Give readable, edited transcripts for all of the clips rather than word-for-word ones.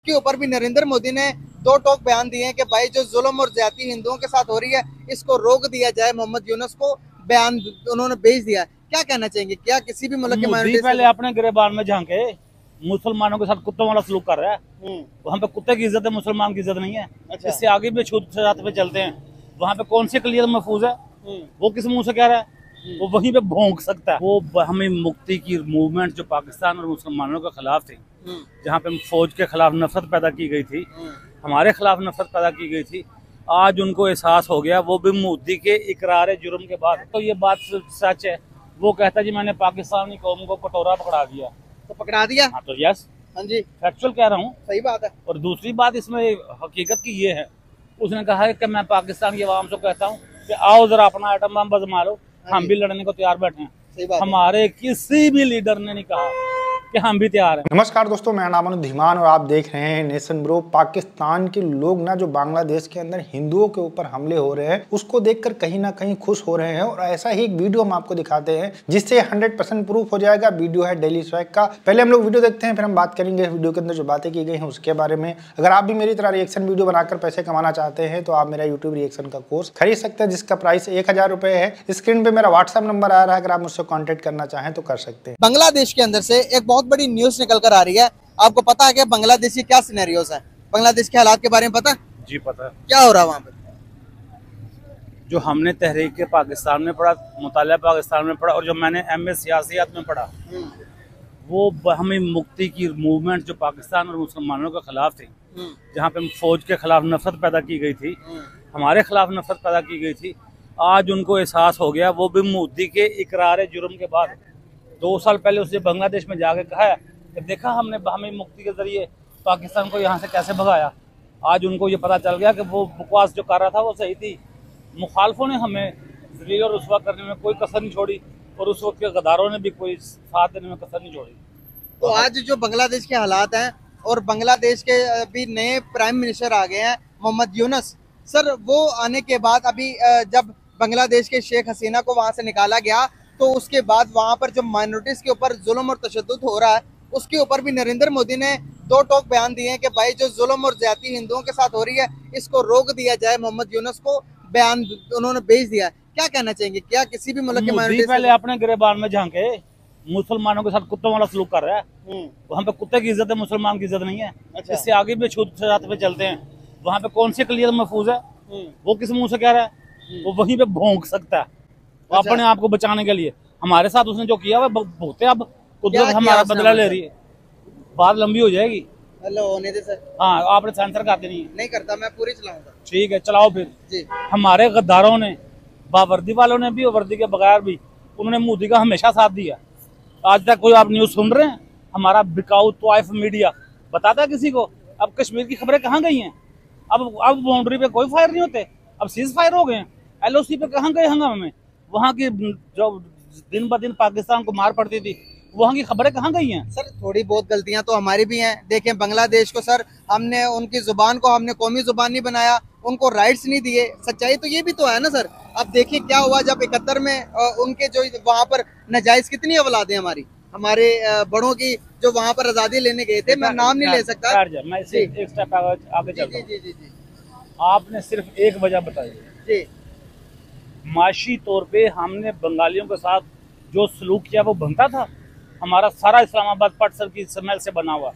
उसके ऊपर भी नरेंद्र मोदी ने दो टोक बयान दिए हैं कि भाई जो जुल्म और ज्यादती हिंदुओं के साथ हो रही है इसको रोक दिया जाए। मोहम्मद यूनुस को बयान उन्होंने भेज दिया। क्या कहना चाहेंगे, क्या किसी भी मुल्क के मोदी पहले अपने गिरबान में झांके, मुसलमानों के साथ कुत्तों वाला सलूक कर रहा है। वहाँ पे कुत्ते की इज्जत है, मुसलमान की इज्जत नहीं है। अच्छा। इससे आगे भी छूत छात पे चलते हैं। वहाँ पे कौन सी क्लियर महफूज है? वो किस मुंह से कह रहा है? वो वहीं पे भौंक सकता है। वो हमें मुक्ति की मूवमेंट जो पाकिस्तान और मुसलमानों के खिलाफ थी, जहाँ पे फौज के खिलाफ नफरत पैदा की गई थी, हमारे खिलाफ नफरत पैदा की गई थी, आज उनको एहसास हो गया, वो भी मोदी के इकरार जुर्म के बाद। तो ये बात सच है। वो कहता है जी मैंने पाकिस्तानी कौम को कटोरा पकड़ा दिया। तो पकड़ा दिया। हाँ तो यस, हाँ जी, फैक्चुअल कह रहा हूँ। सही बात है। और दूसरी बात इसमें हकीकत की ये है, उसने कहा है कि मैं पाकिस्तान की आवाम से कहता हूँ कि आओ जरा अपना आइटम बम बजमा लो, हम भी लड़ने को तैयार बैठे हैं। सही बात है। हमारे किसी भी लीडर ने नहीं कहा कि हम भी तैयार हैं। नमस्कार दोस्तों, मेरा नाम अनुज धीमान और आप देख रहे हैं नेशन ब्रो। पाकिस्तान के लोग ना जो बांग्लादेश के अंदर हिंदुओं के ऊपर हमले हो रहे हैं उसको देखकर कहीं ना कहीं खुश हो रहे हैं। और ऐसा ही एक वीडियो हम आपको दिखाते हैं जिससे 100% प्रूफ हो जाएगा। वीडियो है डेली स्वैग का। पहले हम लोग वीडियो देखते हैं, फिर हम बात करेंगे इस वीडियो के अंदर जो बातें की गई हैं उसके बारे में। अगर आप भी मेरी तरह रिएक्शन वीडियो बनाकर पैसे कमाना चाहते हैं तो आप मेरा यूट्यूब रिएक्शन का कोर्स खरीद सकते हैं, जिसका प्राइस 1000 रुपए है। स्क्रीन पे मेरा व्हाट्सएप नंबर आ रहा है, अगर आप मुझसे कॉन्टेक्ट करना चाहें तो कर सकते हैं। बांग्लादेश के अंदर से एक बहुत बड़ी न्यूज निकल कर आ रही है। आपको पता है कि बांग्लादेश की क्या सिनेरियोस है? बांग्लादेश के हालात के बारे में पता? जी पता है। क्या हो रहा है वहाँ पे? जो हमने तहरीक के पाकिस्तान में पढ़ा, मुताला पाकिस्तान में पढ़ा, और जो मैंने MA सियासियात में पढ़ा, वो हमें मुक्ति की मूवमेंट जो पाकिस्तान और मुसलमानों के खिलाफ थी, जहाँ पे फौज के खिलाफ नफरत पैदा की गई थी, हमारे खिलाफ नफरत पैदा की गई थी, आज उनको एहसास हो गया। वो भी मोदी के इकरार जुर्म के बाद। 2 साल पहले उसने बांग्लादेश में जाके कहा है कि देखा हमने हमें मुक्ति के जरिए पाकिस्तान को यहाँ से कैसे भगाया। आज उनको ये पता चल गया कि वो बकवास जो कर रहा था वो सही थी। मुखालफों ने हमें जलील और रुस्वा करने में कोई कसर नहीं छोड़ी, और उस वक्त के गद्दारों ने भी कोई साथ देने में कसर नहीं छोड़ी। तो आज जो बांग्लादेश के हालात हैं, और बांग्लादेश के अभी नए प्राइम मिनिस्टर आ गए हैं मोहम्मद यूनुस सर, वो आने के बाद अभी जब बांग्लादेश के शेख हसीना को वहां से निकाला गया तो उसके बाद वहां पर जो माइनॉरिटीज के ऊपर जुल्म और तशद्दुद हो रहा है उसके ऊपर भी नरेंद्र मोदी ने दो टोक बयान दिए हैं कि भाई जो जुल्म और ज्यादती हिंदुओं के साथ हो रही है इसको रोक दिया जाए। मोहम्मद यूनुस को बयान उन्होंने भेज दिया। क्या कहना चाहेंगे, क्या किसी भी मुल्क के मोदी पहले अपने गिरबान में झांके, मुसलमानों के साथ कुत्तों वाला सलूक कर रहा है। वहाँ पे कुत्ते की इज्जत है, मुसलमान की इज्जत नहीं है। अच्छा। इससे आगे भी छूत छात पे चलते हैं। वहाँ पे कौन सी क्लियर महफूज है? वो किस मुंह से कह रहा है? वो वहीं पे भौंक सकता है। अच्छा। अपने आप को बचाने के लिए हमारे साथ उसने जो किया वह बहुत है। अब कुदरत हमारा बदला ले रही है। बात लंबी हो जाएगी। हेलो होने दे सर। हाँ, आपने सेंसर करते नहीं है। नहीं करता, मैं पूरी चलाऊंगा। ठीक है, चलाओ फिर जी। हमारे गद्दारों ने, बावर्दी वालों ने भी और वर्दी के बगैर भी, उन्होंने मोदी का हमेशा साथ दिया। आज तक कोई आप न्यूज सुन रहे हैं? हमारा बिकाऊ तवाइफ मीडिया बताता है किसी को? अब कश्मीर की खबरें कहाँ गई हैं? अब बाउंड्री पे कोई फायर नहीं होते, अब सीज फायर हो गए हैं। LOC पे कहाँ गए हंगामे में? वहाँ की जो दिन ब दिन पाकिस्तान को मार पड़ती थी, वहाँ की खबरें कहाँ गई हैं? सर थोड़ी बहुत गलतियां तो हमारी भी हैं। देखें बांग्लादेश को सर, हमने उनकी जुबान को हमने कौमी जुबान नहीं बनाया, उनको राइट्स नहीं दिए। सच्चाई तो ये भी तो है ना सर। अब देखिए क्या हुआ जब 71 में उनके जो वहाँ पर नाजायज कितनी औलादें हमारी, हमारे बड़ों की जो वहाँ पर आजादी लेने गए थे, मैं नाम नहीं ले सकता। मैं इसे एक स्टेप आगे चलता हूं। जी। आपने सिर्फ एक वजह बताई जी। माशी तौर पे हमने बंगालियों के साथ जो सलूक किया वो बनता था। हमारा सारा इस्लामाबाद पटसन की स्मेल से बना हुआ।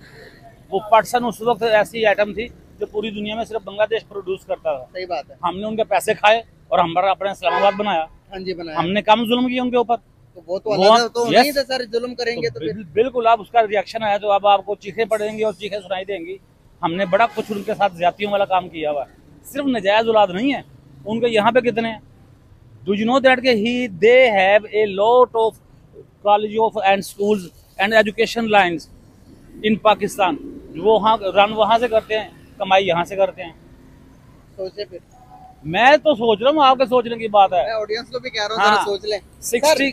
वो पटसन उस वक्त ऐसी आइटम थी जो पूरी दुनिया में सिर्फ बांग्लादेश प्रोड्यूस करता था। सही बात है। हमने उनके पैसे खाए और हमारा अपना इस्लामाबाद बनाया। हाँ जी, बनाया। हमने कम जुल्म किया उनके ऊपर। तो वो तो अलग तो नहीं था सर, जुल्म करेंगे तो फिर बिल्कुल। अब उसका रिएक्शन आया तो अब आपको चीखें पड़ेंगी और चीखें सुनाई देंगी। हमने बड़ा कुछ उनके साथ ज्यादतियों वाला काम किया हुआ। सिर्फ नजायज औलाद नहीं है उनके। यहाँ पे कितने हैं? Do you know that they have a lot of colleges and schools and education lines in Pakistan? वो वहाँ से करते हैं, कमाई यहाँ से करते हैं। सोचे फिर। मैं तो सोच रहा हूँ, आपके सोचने की बात है। मैं ऑडियंस को भी कह रहा हूँ, हाँ, सोच लें। 60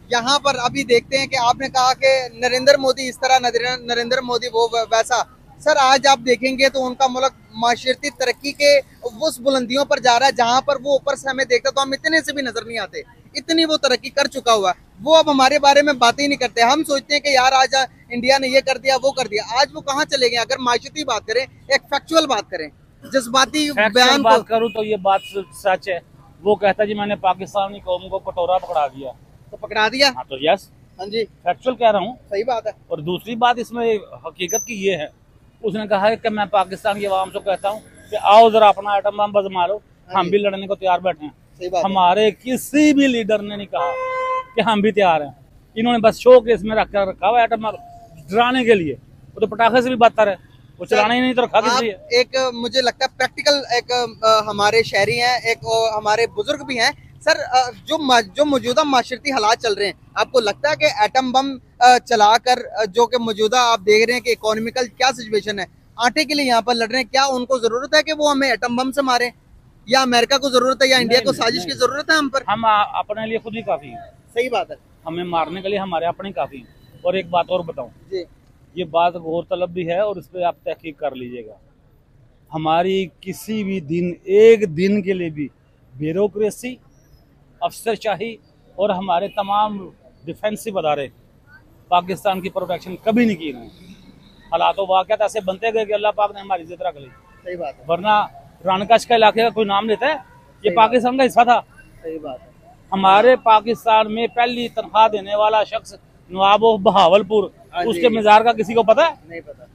यहाँ पर अभी देखते हैं कि आपने कहा कि नरेंद्र मोदी इस तरह, नरेंद्र मोदी वो वैसा। सर आज आप देखेंगे तो उनका मुल्क माशरती तरक्की के उस बुलंदियों पर जा रहा है जहाँ पर वो ऊपर से हमें देखता तो हम इतने से भी नजर नहीं आते। इतनी वो तरक्की कर चुका हुआ है। वो अब हमारे बारे में बातें ही नहीं करते। हम सोचते हैं कि यार आज इंडिया ने ये कर दिया वो कर दिया, आज वो कहाँ चले गए? अगर माशरती बात करें, एक फैक्चुअल बात करें, जज्बाती बयान बात करूँ तो ये बात सच है। वो कहता जी मैंने पाकिस्तानी कौम को कटोरा पकड़ा दिया, तो पकड़ा दिया। हाँ तो यस, हाँ जी, फैक्चुअल कह रहा हूँ, सही बात है। और दूसरी बात इसमें हकीकत की ये है, उसने कहा है कि मैं पाकिस्तान की आवाम से कहता हूँ कि आओ जरा अपना एटम बम बजमा लो, हम भी लड़ने को तैयार बैठे हैं। सही बात हमारे किसी भी लीडर ने नहीं कहा कि हम भी तैयार हैं। इन्होंने बस शो केस में रखा हुआ एटम बम डराने के लिए। वो तो पटाखे से भी बदतर है, वो चलाना ही नहीं तो रखा किस लिए? एक मुझे लगता है प्रैक्टिकल एक हमारे शहरी हैं, एक हमारे बुजुर्ग भी हैं सर, जो मौजूदा माशरती हालात चल रहे हैं, आपको लगता है कि एटम बम चलाकर जो कि मौजूदा आप देख रहे हैं कि इकोनॉमिकल क्या सिचुएशन है, आटे के लिए यहाँ पर लड़ रहे हैं, क्या उनको जरूरत है कि वो हमें एटम बम से मारे, या अमेरिका को जरूरत है, या इंडिया को साजिश की जरूरत है हम पर? हम अपने लिए खुद ही काफी है। सही बात है। हमें मारने के लिए हमारे अपने काफी है। और एक बात और बताऊं जी, ये बात गौरतलब भी है और इस पे आप तहकीक कर लीजिएगा, हमारी किसी भी दिन एक दिन के लिए भी ब्यूरोक्रेसी, अफसरशाही और हमारे तमाम डिफेंसिव अदारे पाकिस्तान की प्रोटेक्शन कभी नहीं की गई। हालातों वाक़यात ऐसे बनते गए कि अल्लाह पाक ने हमारी इज्जत रख ली। सही बात है। वरना रानकश का इलाके का कोई नाम लेता है? ये पाकिस्तान का हिस्सा था। सही बात है। हमारे पाकिस्तान में पहली तनख्वाह देने वाला शख्स नवाब ऑफ बहावलपुर, उसके मजार का किसी को पता है? नहीं पता।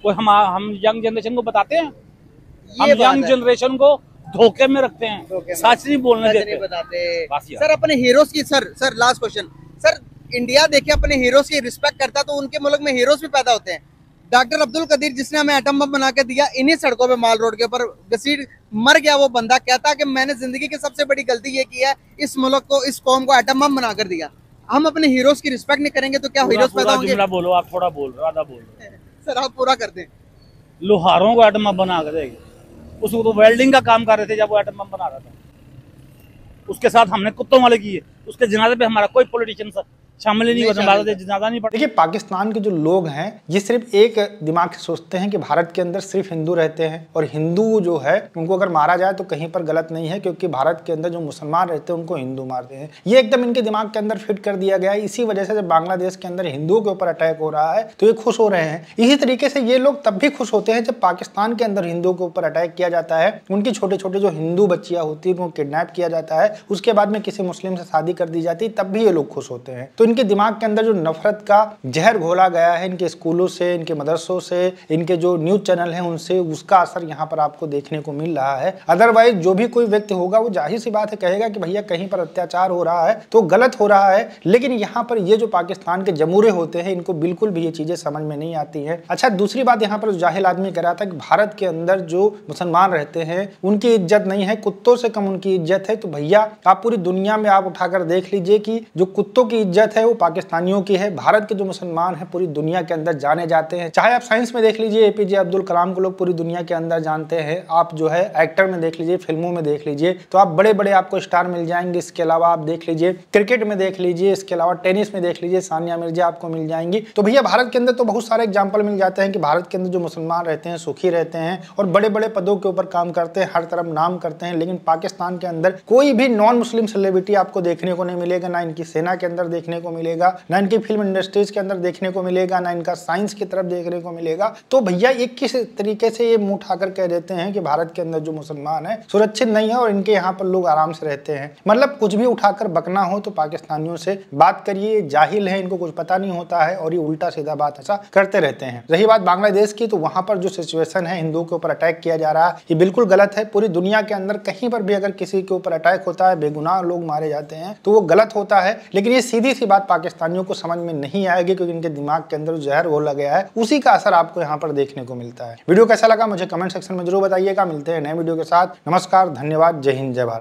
कोई हम यंग जनरेशन को बताते हैं? हम यंग जनरेशन को धोखे में रखते हैं, सच नहीं बोलने देते, नहीं बताते। सर अपने हीरोज की, sir last question sir, India देखिए अपने हीरोज की रिस्पेक्ट करता तो उनके मुल्क में हीरोज भी पैदा होते हैं। डॉक्टर अब्दुल कदीर जिसने हमें एटम बम बना के दिया, इन्हीं सड़कों पे माल रोड के ऊपर घसीट मर गया वो बंदा, कहता कि मैंने जिंदगी की सबसे बड़ी गलती ये की है, इस मुल्क को, इस कौम को एटम बम बना कर दिया। हम अपने हीरोज की रिस्पेक्ट नहीं करेंगे तो क्या हीरोज पैदा होंगे? बोलो, आप थोड़ा बोल रहे, आधा बोल रहे। सर आप पूरा कर दें। लोहारों को एटम बम बना कर देंगे, उसको तो वेल्डिंग का काम कर रहे थे जब वो एटम बम बना रहा था। उसके साथ हमने कुत्तों वाले किए, उसके जनाजे पे हमारा कोई पॉलिटिशियन शामिल ही नहीं हुआ, जनाजा नहीं पड़ा। देखिए पाकिस्तान के जो लोग हैं ये सिर्फ एक दिमाग से सोचते हैं कि भारत के अंदर सिर्फ हिंदू रहते हैं और हिंदू जो है उनको अगर मारा जाए तो कहीं पर गलत नहीं है, क्योंकि भारत के अंदर जो मुसलमान रहते हैं उनको हिंदू मारते हैं। ये एकदम इनके दिमाग के अंदर फिट कर दिया गया है। इसी वजह से जब बांग्लादेश के अंदर हिंदुओं के ऊपर अटैक हो रहा है तो ये खुश हो रहे हैं। इसी तरीके से ये लोग तब भी खुश होते हैं जब पाकिस्तान के अंदर हिंदुओं के ऊपर अटैक किया जाता है, उनकी छोटे छोटे जो हिंदू बच्चियां होती है उनको किडनैप किया जाता है, उसके बाद में किसी मुस्लिम से शादी कर दी जाती है, तब भी ये लोग खुश होते हैं। तो इनके दिमाग के अंदर नफरत का जहर घोला गया है, इनके स्कूलों से, इनके मदरसों से, इनके जो न्यूज चैनल हैं उनसे, उसका असर यहाँ पर आपको देखने को मिल रहा है। अदरवाइज जो भी कोई व्यक्ति होगा वो जाहिर सी बात है कहेगा कि भैया कहीं पर अत्याचार हो रहा है तो गलत हो रहा है, लेकिन यहाँ पर ये जो पाकिस्तान के जमूरे होते हैं इनको बिल्कुल भी ये चीजें समझ में नहीं आती है। अच्छा दूसरी बात यहाँ पर जाहिल आदमी कह रहा था कि भारत के अंदर जो मुसलमान रहते हैं उनकी इज्जत नहीं है, कुत्तों से कम उनकी इज्जत है। तो भैया आप पूरी दुनिया में आप उठाकर देख लीजिए कि जो कुत्तों की इज्जत है वो पाकिस्तानियों की है, भारत के जो मुसलमान हैं पूरी दुनिया के अंदर जाने जाते हैं। चाहे आप साइंस में देख लीजिए, एपीजे अब्दुल कलाम को लोग पूरी दुनिया के अंदर जानते हैं, आप जो है एक्टर में देख लीजिए, फिल्मों में देख लीजिए तो आप बड़े बड़े आपको स्टार मिल जाएंगे। इसके अलावा आप देख लीजिए क्रिकेट में देख लीजिए, इसके अलावा टेनिस में देख लीजिए, सानिया मिर्जा आपको मिल जाएंगी। तो भैया भारत के अंदर तो बहुत सारे एग्जाम्पल मिल जाते हैं कि भारत के अंदर जो मुसलमान रहते हैं सुखी रहते हैं और बड़े बड़े पदों के ऊपर काम करते हैं, हर तरफ नाम करते हैं। लेकिन पाकिस्तान के अंदर कोई भी नॉन मुस्लिम सेलिब्रिटी आपको देखने को नहीं मिलेगा, ना इनकी सेना के अंदर देखने को मिलेगा, ना इनकी फिल्म इंडस्ट्रीज के अंदर देखने को मिलेगा, ना इनका साइंस की तरफ देखने को मिलेगा। तो भैया ये किस तरीके से ये मुंह उठाकर कह देते हैं कि भारत के अंदर जो मुसलमान है सुरक्षित नहीं है और इनके यहाँ पर लोग आराम से रहते हैं। मतलब कुछ भी उठाकर बकना हो तो पाकिस्तानियों से बात करिए, जाहिल है, इनको कुछ पता नहीं होता है और ये उल्टा सीधा बात ऐसा करते रहते हैं। रही बात बांग्लादेश की, तो वहां पर जो सिचुएशन है हिंदुओं के ऊपर अटैक किया जा रहा है ये बिल्कुल गलत है। पूरी दुनिया के अंदर कहीं पर भी अगर किसी के ऊपर अटैक होता है, बेगुनाह लोग मारे जाते हैं तो वो गलत होता है। लेकिन ये सीधी सी बात पाकिस्तानियों को समझ में नहीं आएगी क्योंकि इनके दिमाग के अंदर जहर घोला गया है, उसी का असर आपको यहाँ पर देखने को मिलता है। वीडियो कैसा लगा मुझे कमेंट सेक्शन में जरूर बताइएगा। मिलते हैं नए वीडियो के साथ। नमस्कार, धन्यवाद, जय हिंद, जय भारत।